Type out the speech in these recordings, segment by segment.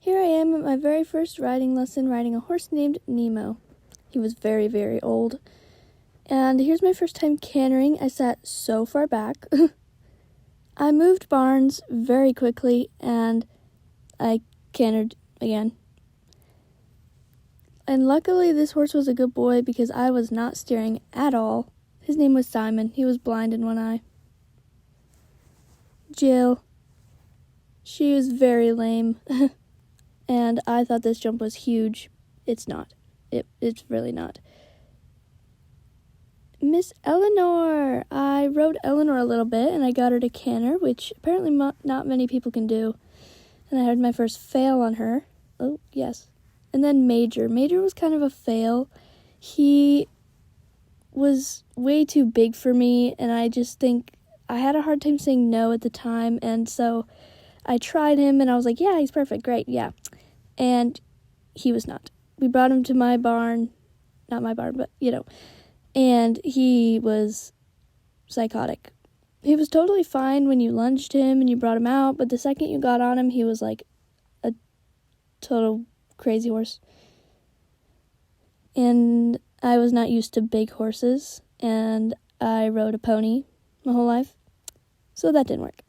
Here I am at my very first riding lesson, riding a horse named Nemo. He was very, very old. And here's my first time cantering. I sat so far back. I moved barns very quickly, and I cantered again. And luckily, this horse was a good boy because I was not steering at all. His name was Simon. He was blind in one eye. Jill. She was very lame. And I thought this jump was huge. It's not. It's really not. Miss Eleanor. I rode Eleanor a little bit, and I got her to canter, which apparently not many people can do. And I had my first fail on her. Oh, yes. And then Major. Major was kind of a fail. He was way too big for me, and I just think I had a hard time saying no at the time, and so I tried him, and I was like, yeah, he's perfect, great, yeah. And he was not. We brought him to my barn, not my barn, but, and he was psychotic. He was totally fine when you lunged him and you brought him out, but the second you got on him, he was like a total crazy horse. And I was not used to big horses, and I rode a pony my whole life, so that didn't work.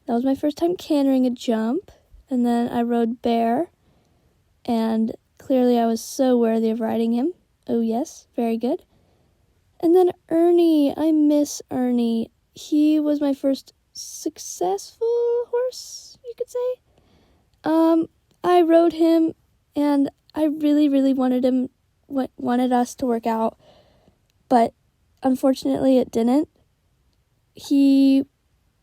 That was my first time cantering a jump, and then I rode Bear, and clearly I was so worthy of riding him. Oh yes, very good. And then Ernie, I miss Ernie. He was my first successful horse, you could say. I rode him, and I really, really wanted us to work out, but unfortunately it didn't. He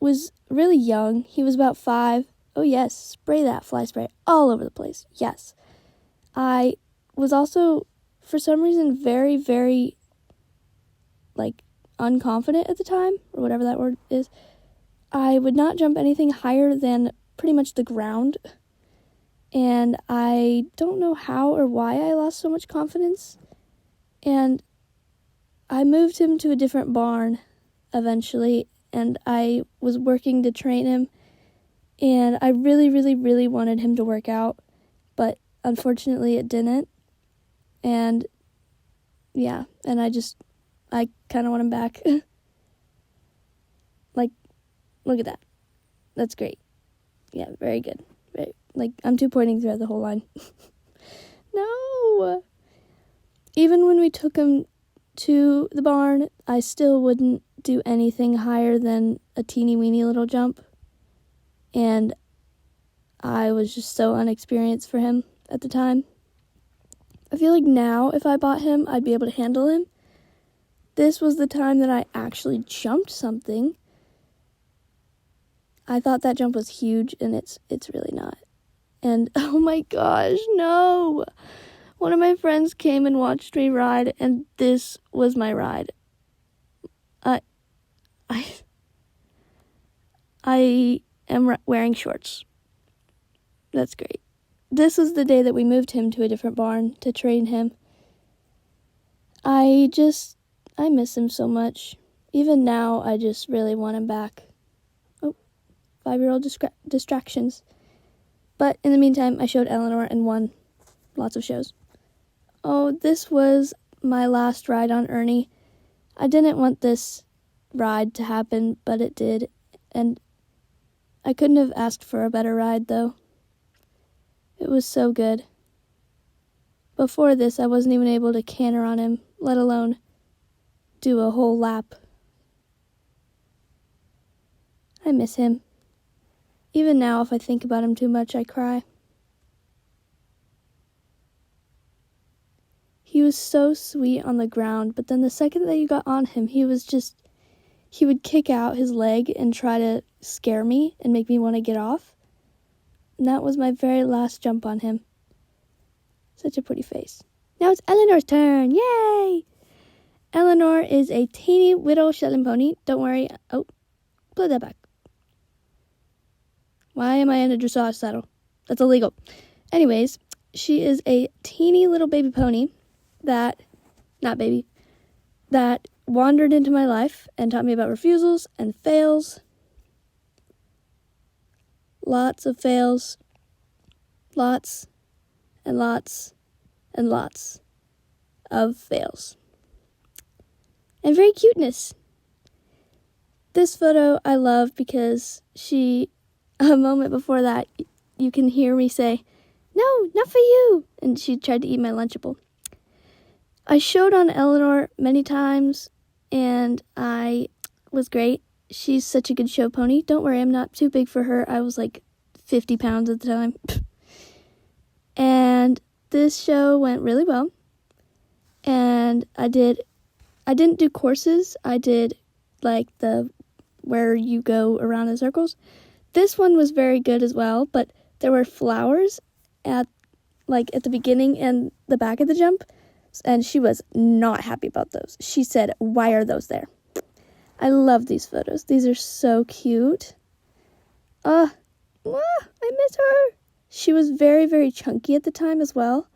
was really young. He was about 5. Oh yes, spray that fly spray all over the place. Yes. I was also, for some reason, very, very, unconfident at the time, or whatever that word is. I would not jump anything higher than pretty much the ground. And I don't know how or why I lost so much confidence. And I moved him to a different barn eventually, and I was working to train him. And I really, really, really wanted him to work out, but unfortunately it didn't. And yeah, and I kind of want him back. Look at that. That's great. Yeah, very good. I'm 2 pointing throughout the whole line. No! Even when we took him to the barn, I still wouldn't do anything higher than a teeny weeny little jump. And I was just so unexperienced for him at the time. I feel like now, if I bought him, I'd be able to handle him. This was the time that I actually jumped something. I thought that jump was huge, and it's really not. And oh my gosh, no! One of my friends came and watched me ride, and this was my ride. I am wearing shorts. That's great. This was the day that we moved him to a different barn to train him. I miss him so much. Even now, I just really want him back. Oh, 5-year-old distractions. But in the meantime, I showed Eleanor and won lots of shows. Oh, this was my last ride on Ernie. I didn't want this ride to happen, but it did. And I couldn't have asked for a better ride, though. It was so good. Before this, I wasn't even able to canter on him, let alone do a whole lap. I miss him. Even now, if I think about him too much, I cry. He was so sweet on the ground, but then the second that you got on him, he would kick out his leg and try to scare me and make me want to get off. And that was my very last jump on him. Such a pretty face. Now it's Eleanor's turn. Yay! Eleanor is a teeny little Shetland pony. Don't worry. Oh, put that back. Why am I in a dressage saddle? That's illegal. Anyways, she is a teeny little baby pony that wandered into my life and taught me about refusals and fails. Lots of fails. lots and lots and lots of fails. And very cuteness. This photo I love because a moment before that, you can hear me say, "No, not for you," and she tried to eat my Lunchable. I showed on Eleanor many times, and I was great. She's such a good show pony. Don't worry, I'm not too big for her. I was like 50 pounds at the time. And this show went really well. And I didn't do courses. I did like where you go around in circles. This one was very good as well, but there were flowers at the beginning and the back of the jump, and she was not happy about those. She said, "Why are those there?" I love these photos. These are so cute. I miss her. She was very, very chunky at the time as well,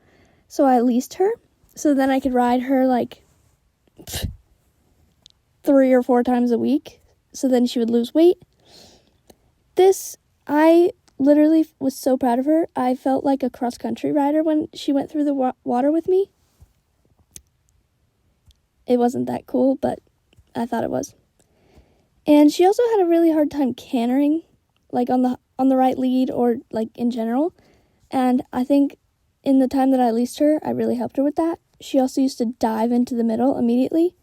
so I leased her, so then I could ride her 3 or 4 times a week, so then she would lose weight. I literally was so proud of her. I felt like a cross-country rider when she went through the water with me. It wasn't that cool, but I thought it was. And she also had a really hard time cantering, on the right lead or in general. And I think in the time that I leased her, I really helped her with that. She also used to dive into the middle immediately.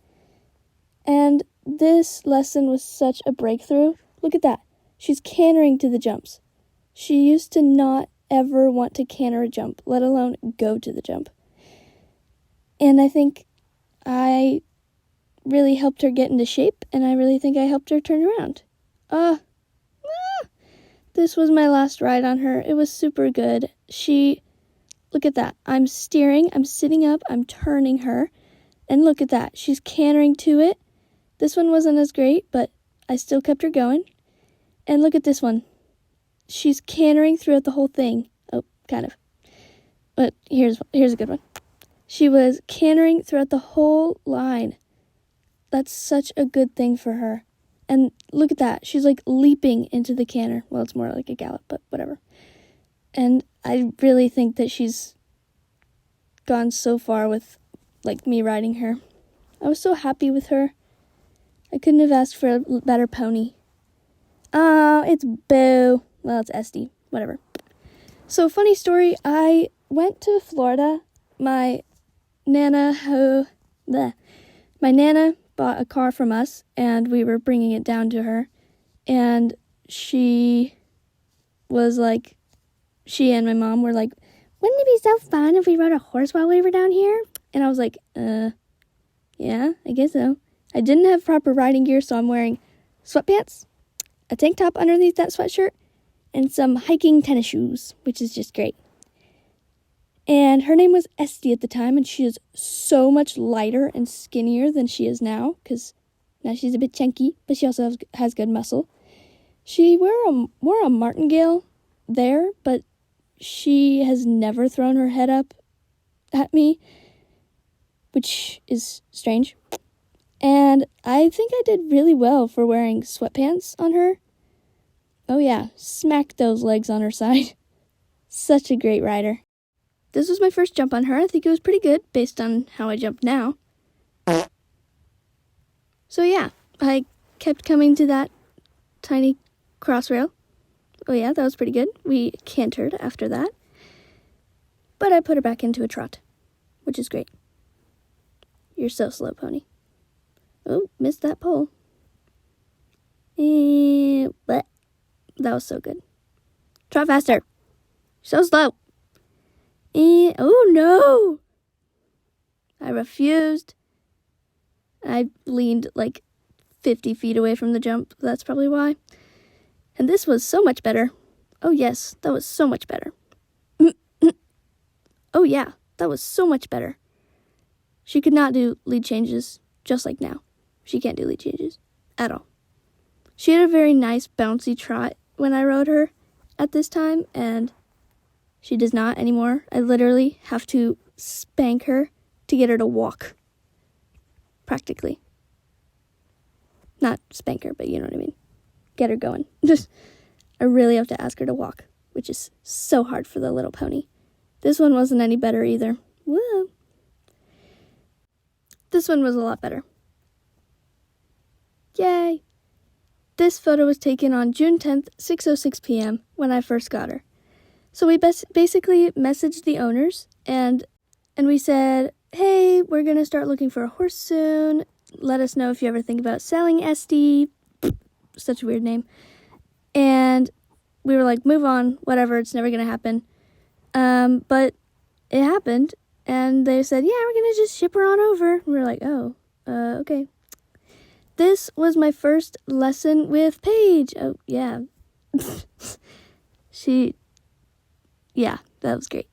And this lesson was such a breakthrough. Look at that. She's cantering to the jumps. She used to not ever want to canter a jump, let alone go to the jump. And I think I really helped her get into shape, and I really think I helped her turn around. This was my last ride on her. It was super good. Look at that. I'm steering, I'm sitting up, I'm turning her, and look at that. She's cantering to it. This one wasn't as great, but I still kept her going. And look at this one. She's cantering throughout the whole thing. Oh, kind of. But here's a good one. She was cantering throughout the whole line. That's such a good thing for her. And look at that. She's leaping into the canter. Well, it's more like a gallop, but whatever. And I really think that she's gone so far with me riding her. I was so happy with her. I couldn't have asked for a better pony. Oh, it's Boo. Well, it's Esty. Whatever. So, funny story. I went to Florida. My Nana bought a car from us, and we were bringing it down to her. And she and my mom were like, "Wouldn't it be so fun if we rode a horse while we were down here?" And I was like, yeah, I guess so. I didn't have proper riding gear, so I'm wearing sweatpants, a tank top underneath that sweatshirt, and some hiking tennis shoes, which is just great. And her name was Esty at the time, and she is so much lighter and skinnier than she is now, because now she's a bit chunky, but she also has good muscle. She wore a martingale there, but she has never thrown her head up at me, which is strange. And I think I did really well for wearing sweatpants on her. Oh yeah, smacked those legs on her side. Such a great rider. This was my first jump on her. I think it was pretty good based on how I jump now. So yeah, I kept coming to that tiny crossrail. Oh yeah, that was pretty good. We cantered after that. But I put her back into a trot, which is great. You're so slow, pony. Oh, missed that pole. But that was so good. Trot faster. So slow. Oh no! I refused. I leaned 50 feet away from the jump. That's probably why. And this was so much better. Oh yes, that was so much better. Oh yeah, that was so much better. She could not do lead changes, just like now. She can't do lead changes at all. She had a very nice bouncy trot when I rode her at this time, and she does not anymore. I literally have to spank her to get her to walk. Practically. Not spank her, but you know what I mean. Get her going. I really have to ask her to walk, which is so hard for the little pony. This one wasn't any better either. Whoa. This one was a lot better. Yay! This photo was taken on June 10th, 6:06 p.m. when I first got her. So we basically messaged the owners and we said, hey, we're going to start looking for a horse soon. Let us know if you ever think about selling Esty. Such a weird name. And we were like, move on, whatever, it's never going to happen. But it happened, and they said, yeah, we're going to just ship her on over. And we were like, oh, okay. This was my first lesson with Paige. Oh, yeah. Yeah, that was great.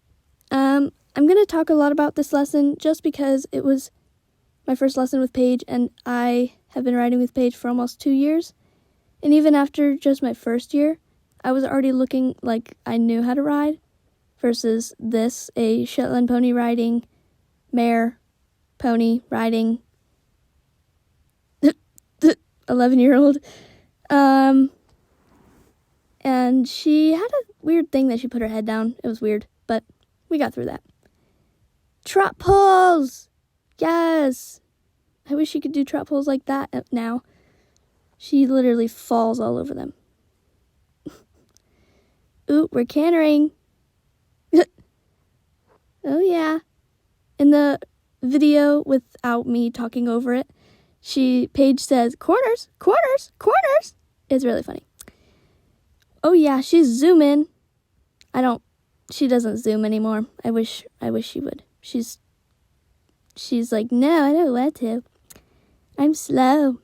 I'm going to talk a lot about this lesson just because it was my first lesson with Paige, and I have been riding with Paige for almost 2 years. And even after just my first year, I was already looking like I knew how to ride versus this, a Shetland pony riding, mare, pony riding, 11-year-old. And she had a weird thing that she put her head down. It was weird, but we got through that. Trot pulls! Yes! I wish she could do trot pulls like that now. She literally falls all over them. Ooh, we're cantering. Oh, yeah. In the video, without me talking over it, Paige says, corners, corners, corners. It's really funny. Oh, yeah, she's zooming. She doesn't zoom anymore. I wish she would. She's like, no, I don't want to. I'm slow.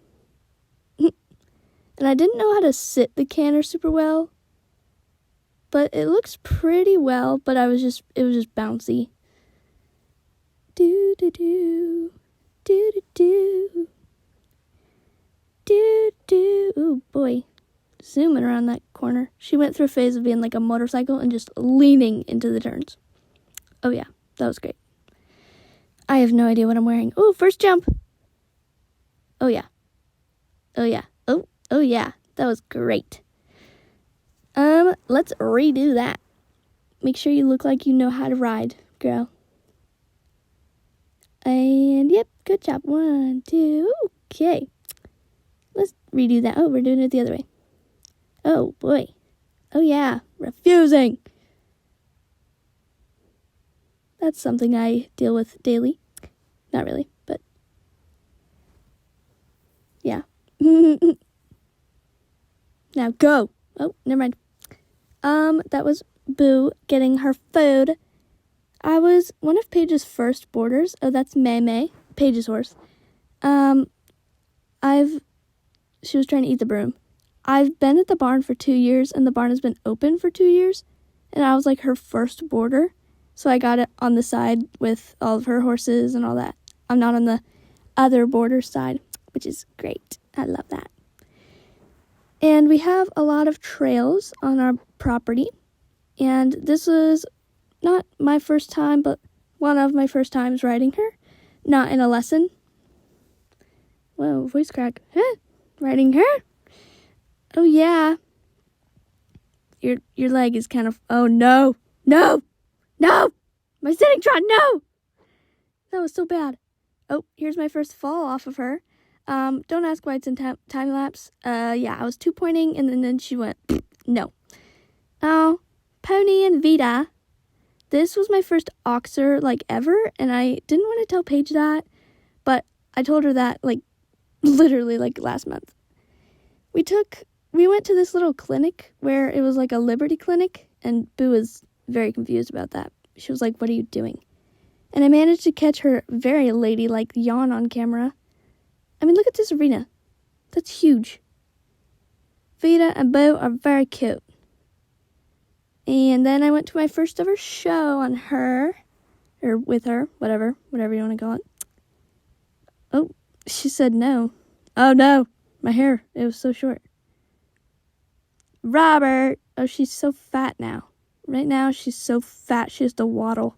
And I didn't know how to sit the canter super well, but it looks pretty well, but it was just bouncy. Do do do, do do do, do do. Ooh boy, zooming around that corner. She went through a phase of being like a motorcycle and just leaning into the turns. Oh yeah, that was great. I have no idea what I'm wearing. Oh, first jump. Oh yeah. Oh yeah. Oh yeah, that was great. Let's redo that. Make sure you look like you know how to ride, girl. And yep, good job. 1, 2, okay. Let's redo that. Oh, we're doing it the other way. Oh boy. Oh yeah, refusing. That's something I deal with daily. Not really, but yeah. Now go. Oh, never mind. That was Boo getting her food. I was one of Paige's first boarders. Oh, that's May, Paige's horse. She was trying to eat the broom. I've been at the barn for 2 years, and the barn has been open for 2 years, and I was like her first boarder, so I got it on the side with all of her horses and all that. I'm not on the other boarder side, which is great. I love that. And we have a lot of trails on our property, and this was not my first time, but one of my first times riding her. Not in a lesson. Whoa, voice crack. Huh? Riding her? Oh, yeah. Your leg is kind of... Oh, no. No! No! My sitting trot, no! That was so bad. Oh, here's my first fall off of her. Don't ask why it's in time lapse. Yeah, I was 2-pointing, and then she went, no. Oh, Pony and Vita. This was my first oxer, like, ever, and I didn't want to tell Paige that, but I told her that, like, literally, like, last month. We went to this little clinic where it was, like, a Liberty clinic, and Boo was very confused about that. She was like, what are you doing? And I managed to catch her very ladylike yawn on camera. I mean, look at this arena. That's huge. Vita and Bo are very cute. And then I went to my first ever show on her, or with her, whatever you want to call it. Oh, she said no. Oh no, my hair, it was so short. Robert. Oh, she's so fat now. Right now, she's so fat, she has to waddle.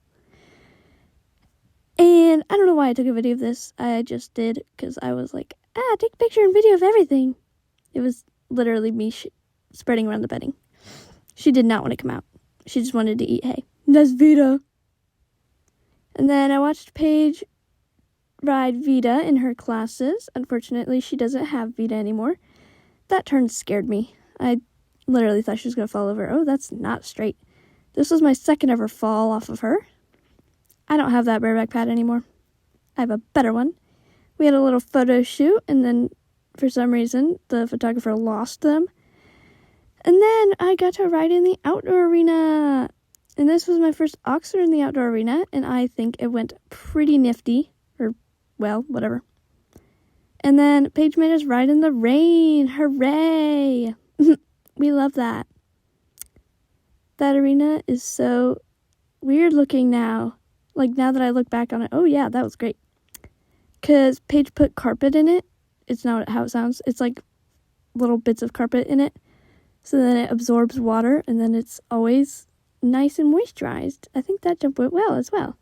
And I don't know why I took a video of this. I just did, because I was like, take a picture and video of everything. It was literally me spreading around the bedding. She did not want to come out. She just wanted to eat hay. That's Vita. And then I watched Paige ride Vita in her classes. Unfortunately, she doesn't have Vita anymore. That turn scared me. I literally thought she was going to fall over. Oh, that's not straight. This was my second ever fall off of her. I don't have that bareback pad anymore. I have a better one. We had a little photo shoot, and then for some reason, the photographer lost them. And then I got to ride in the outdoor arena. And this was my first Oxford in the outdoor arena, and I think it went pretty nifty. Or, well, whatever. And then Paige made us ride in the rain. Hooray! We love that. That arena is so weird looking now. Like, now that I look back on it, oh yeah, that was great. Because Paige put carpet in it. It's not how it sounds. It's like little bits of carpet in it. So then it absorbs water, and then it's always nice and moisturized. I think that jump went well as well.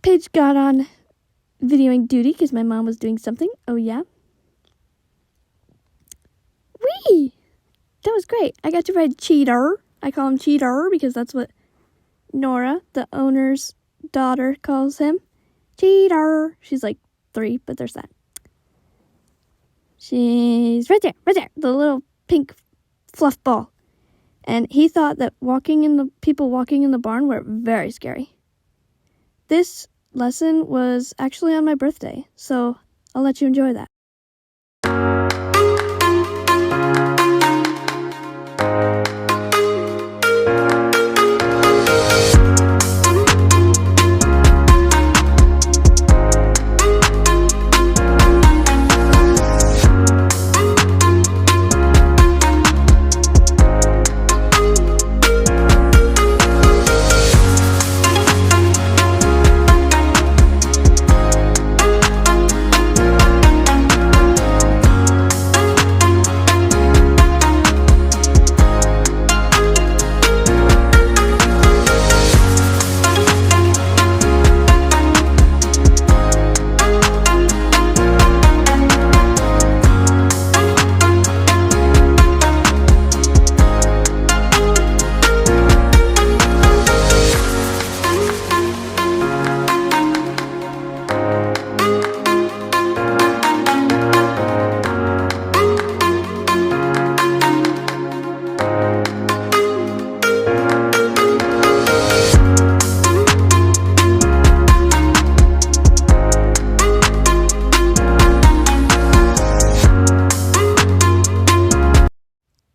Paige got on videoing duty because my mom was doing something. Oh yeah. Whee! That was great. I got to ride Cheater. I call him Cheater because that's what Nora, the owner's daughter, calls him. Cheater. She's like 3, but there's that. She's right there, the little pink fluff ball. And he thought that people walking in the barn were very scary. This lesson was actually on my birthday, so I'll let you enjoy that.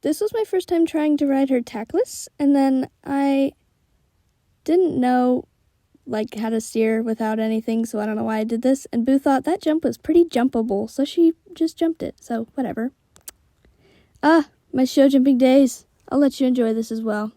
This was my first time trying to ride her tackless, and then I didn't know how to steer without anything, so I don't know why I did this, and Boo thought that jump was pretty jumpable, so she just jumped it, so whatever. My show jumping days. I'll let you enjoy this as well.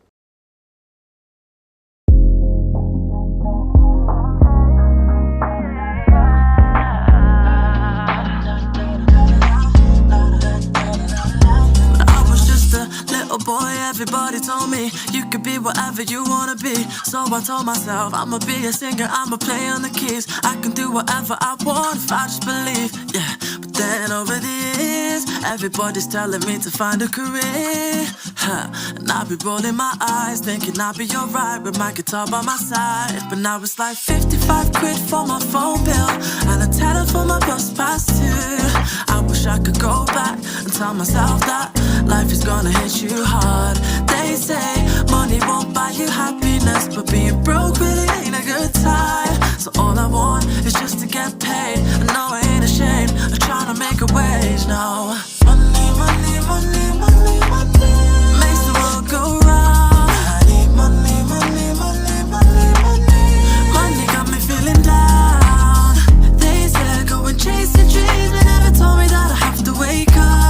Boy, everybody told me you could be whatever you wanna be. So I told myself I'ma be a singer, I'ma play on the keys. I can do whatever I want if I just believe, yeah. But then over the years, everybody's telling me to find a career, and I'll be rolling my eyes, thinking I'll be alright with my guitar by my side. But now it's like 55 quid for my phone bill and a tenner for my bus pass too. I wish I could go back and tell myself that life is gonna hit you hard. They say money won't buy you happiness, but being broke really ain't a good time. So all I want is just to get paid. I know I ain't ashamed of trying to make a wage, no. Money, money, money, money, money makes the world go round. I need money, money, money, money, money. Money got me feeling down. They said go and chase your dreams, but never told me that I have to wake up.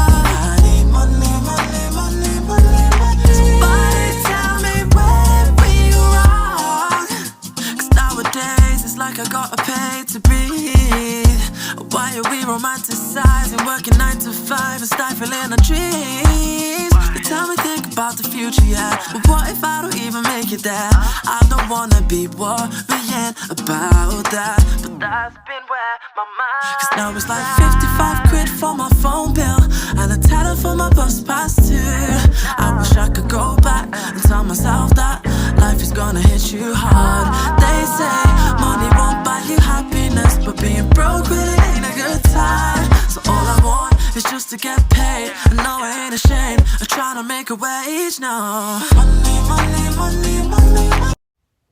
I gotta pay to breathe. Why are we romanticizing, working 9 to 5 and stifling our dreams? They tell me think about the future, yeah, but what if I don't even make it there? I don't wanna be worrying about that, but that's been where my mind. Cause now it's like 55 quid for my phone bill and a headed for my bus past 2. I wish I could go back and tell myself that life is gonna hit you hard. They say money won't buy you happiness, but being broke really ain't a good time. So all I want is just to get paid, and no, I ain't ashamed of trying to make a wage now. Money, money, money, money, money.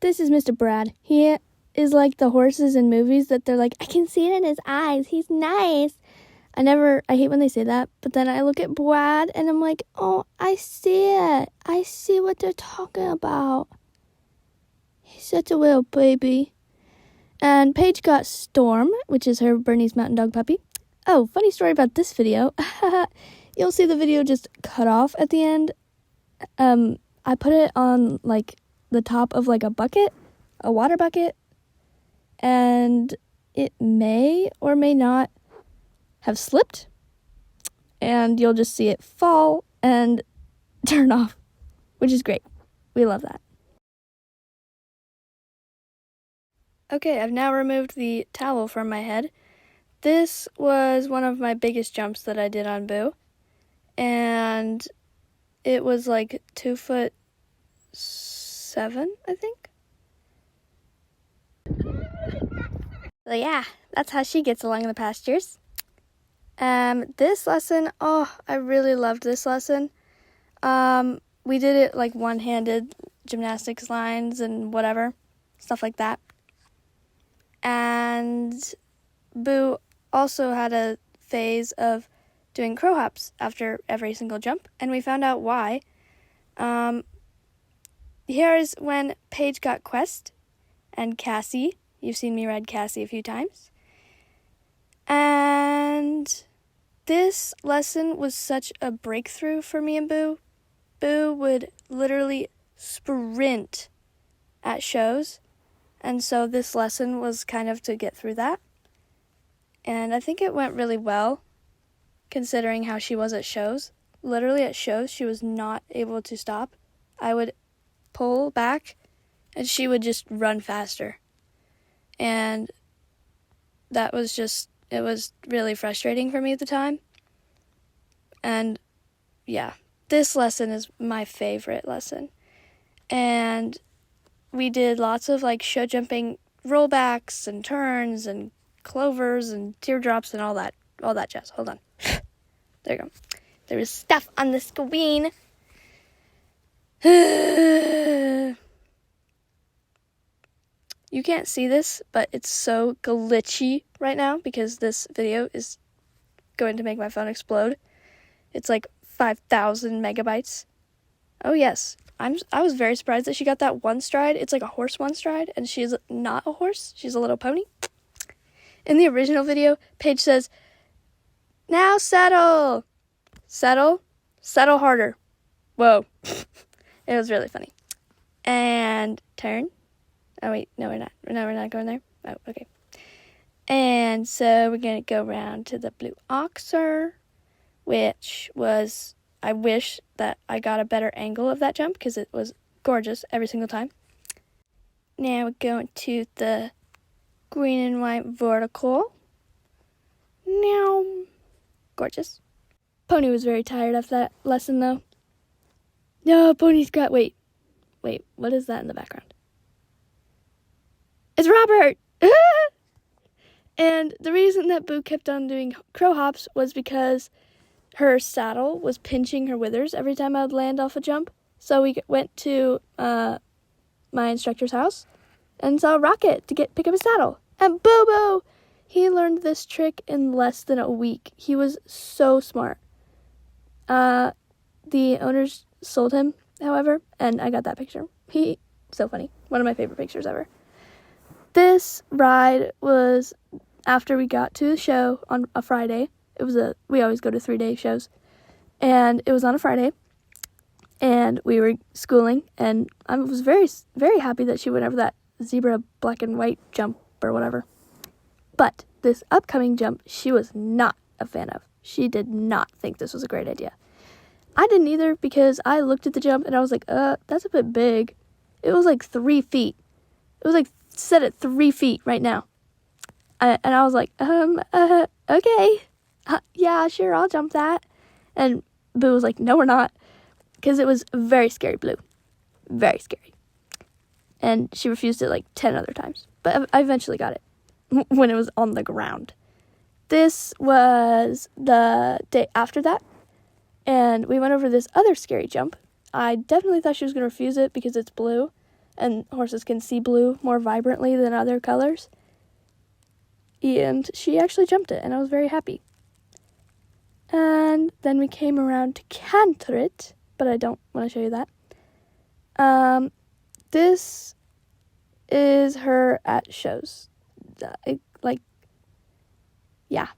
This is Mr. Brad. He is like the horses in movies that they're like, I can see it in his eyes. He's nice. I hate when they say that, but then I look at Brad and I'm like, oh, I see it. I see what they're talking about. He's such a little baby. And Paige got Storm, which is her Bernese Mountain Dog puppy. Oh, funny story about this video. You'll see the video just cut off at the end. I put it on like the top of like a bucket, a water bucket, and it may or may not have slipped, and you'll just see it fall and turn off, which is great. We love that. Okay, I've now removed the towel from my head. This was one of my biggest jumps that I did on Boo, and it was like 2'7", I think. So yeah, that's how she gets along in the pastures. This lesson, oh, I really loved this lesson. We did it like one-handed gymnastics lines and whatever, stuff like that. And Boo also had a phase of doing crow hops after every single jump, and we found out why. Here is when Paige got Quest and Cassie. You've seen me ride Cassie a few times. And this lesson was such a breakthrough for me and Boo. Boo would literally sprint at shows, and so this lesson was kind of to get through that. And I think it went really well, considering how she was at shows. Literally at shows, she was not able to stop. I would pull back, and she would just run faster. And that was just, it was really frustrating for me at the time. And yeah, this lesson is my favorite lesson. And we did lots of like show jumping rollbacks and turns and clovers and teardrops and all that jazz. Hold on. There you go. There is stuff on the screen. You can't see this, but it's so glitchy right now because this video is going to make my phone explode. It's like 5,000 megabytes. Oh yes, I was very surprised that she got that one stride. It's like a horse one stride, and she's not a horse. She's a little pony. In the original video, Paige says, "Now settle. Settle. Settle harder." Whoa. It was really funny. And turn. Oh, wait, no, we're not. No, we're not going there. Oh, okay. And so we're going to go around to the Blue Oxer, which was, I wish that I got a better angle of that jump because it was gorgeous every single time. Now we're going to the green and white vertical. Now, gorgeous. Pony was very tired after that lesson, though. No, Pony's got, wait, what is that in the background? It's Robert! And the reason that Boo kept on doing crow hops was because her saddle was pinching her withers every time I would land off a jump. So we went to my instructor's house and saw Rocket to pick up his saddle. And Boo! He learned this trick in less than a week. He was so smart. The owners sold him, however, and I got that picture. So funny. One of my favorite pictures ever. This ride was after we got to the show on a Friday. We always go to 3-day shows. And it was on a Friday. And we were schooling. And I was very, very happy that she went over that zebra black and white jump or whatever. But this upcoming jump, she was not a fan of. She did not think this was a great idea. I didn't either because I looked at the jump and I was like, that's a bit big. It was like 3 feet. It was like set at 3 feet right now. And I was like, okay. Yeah, sure, I'll jump that. And Boo was like, no, we're not. Because it was very scary blue. Very scary. And she refused it like 10 other times. But I eventually got it when it was on the ground. This was the day after that. And we went over this other scary jump. I definitely thought she was going to refuse it because it's blue. And horses can see blue more vibrantly than other colors. And she actually jumped it, and I was very happy. And then we came around to canter it, but I don't want to show you that. This is her at shows. Yeah.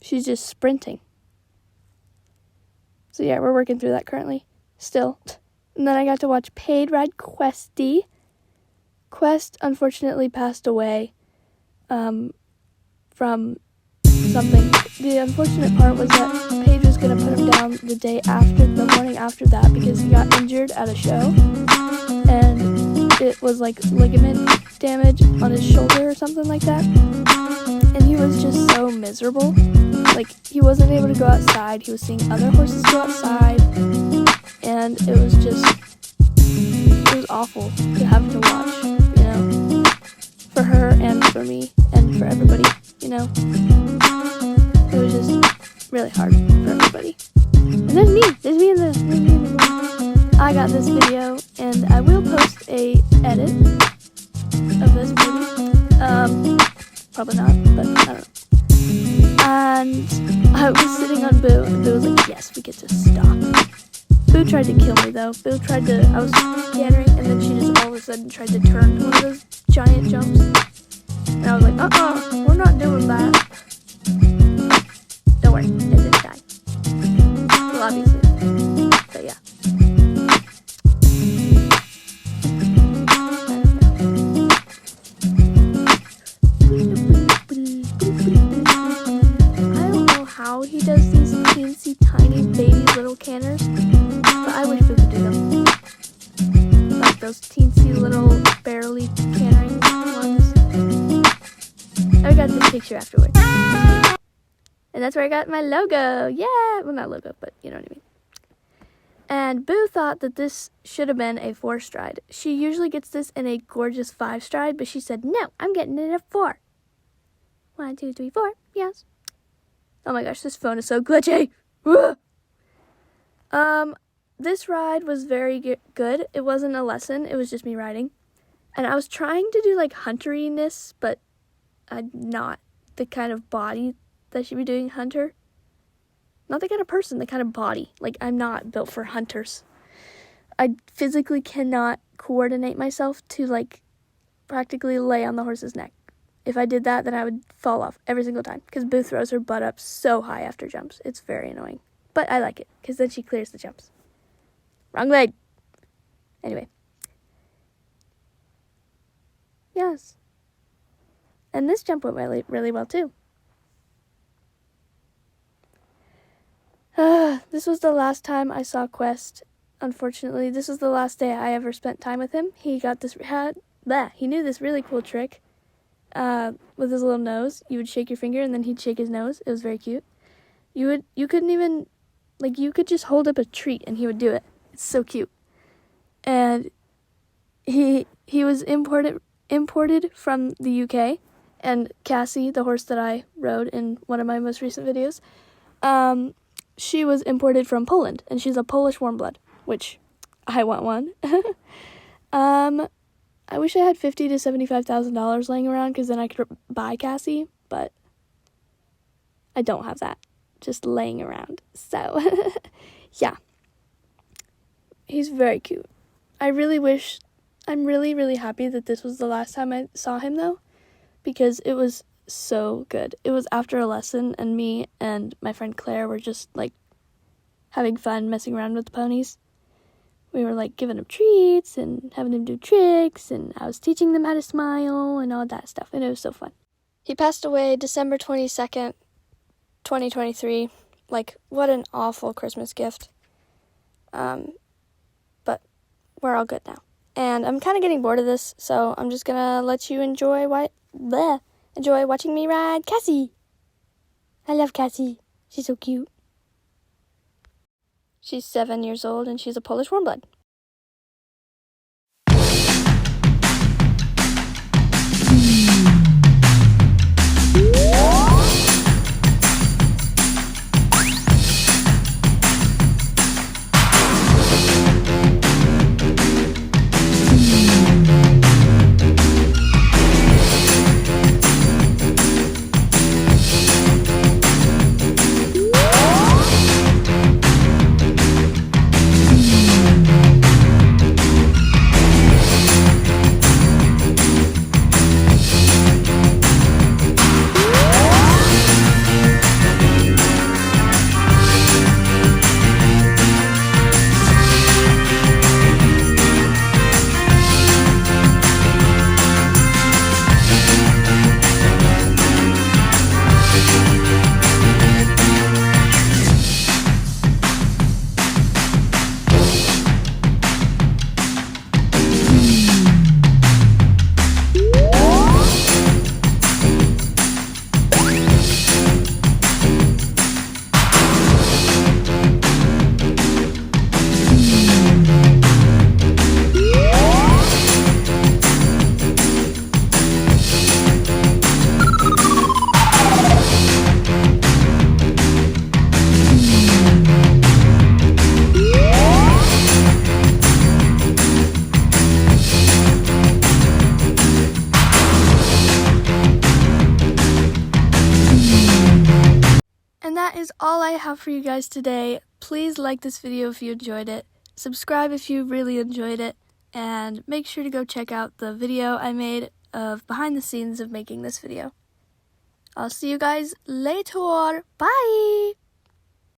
She's just sprinting. So yeah, we're working through that currently, still. And then I got to watch Paid Ride Questy. Quest unfortunately passed away from something. The unfortunate part was that Paige was going to put him down the morning after that, because he got injured at a show. And it was like ligament damage on his shoulder or something like that. And he was just so miserable. Like, he wasn't able to go outside. He was seeing other horses go outside. And it was awful to have to watch, you know, for her and for me and for everybody, you know. It was just really hard for everybody. And there's me in the I got this video, and I will post a edit of this maybe. Probably not, but I don't know. And I was sitting on Boo, and Boo was like, yes, we get to stop. Boo tried to kill me, though. I was cantering, and then she just all of a sudden tried to turn to one of those giant jumps. And I was like, we're not doing that. Don't worry, it didn't die. Well, obviously. But yeah. I don't know how he does these teensy tiny baby little canters, but I wish Boo could do them. Like those teensy little barely cantering ones. I got this picture afterwards. And that's where I got my logo. Yeah! Well, not logo, but you know what I mean. And Boo thought that this should have been a 4-stride. She usually gets this in a gorgeous 5-stride, but she said, no, I'm getting it at 4. 1, 2, 3, 4. Yes. Oh my gosh, this phone is so glitchy. This ride was very good. It wasn't a lesson. It was just me riding. And I was trying to do like hunteriness, but I'm not the kind of body that should be doing hunter. Not the kind of person, the kind of body. Like, I'm not built for hunters. I physically cannot coordinate myself to, like, practically lay on the horse's neck. If I did that, then I would fall off every single time, because Boo throws her butt up so high after jumps. It's very annoying. But I like it, because then she clears the jumps. Wrong leg. Anyway. Yes. And this jump went really, really well, too. This was the last time I saw Quest. Unfortunately, this was the last day I ever spent time with him. He knew this really cool trick with his little nose. You would shake your finger, and then he'd shake his nose. It was very cute. You couldn't even, like, you could just hold up a treat, and he would do it. It's so cute. And he was imported from the UK, and Cassie, the horse that I rode in one of my most recent videos, she was imported from Poland, and she's a Polish warm blood, which I want one. I wish I had $50,000 to $75,000 laying around, because then I could buy Cassie, but I don't have that just laying around. So, yeah. He's very cute. I'm really, really happy that this was the last time I saw him, though, because it was so good. It was after a lesson, and me and my friend Claire were just, like, having fun messing around with the ponies. We were, like, giving them treats and having them do tricks, and I was teaching them how to smile and all that stuff, and it was so fun. He passed away December 22nd, 2023. Like, what an awful Christmas gift. But we're all good now. And I'm kind of getting bored of this, so I'm just gonna let you enjoy enjoy watching me ride Cassie. I love Cassie. She's so cute. She's 7 years old and she's a Polish warmblood. And that is all I have for you guys today. Please like this video if you enjoyed it. Subscribe if you really enjoyed it. And make sure to go check out the video I made of behind the scenes of making this video. I'll see you guys later. Bye!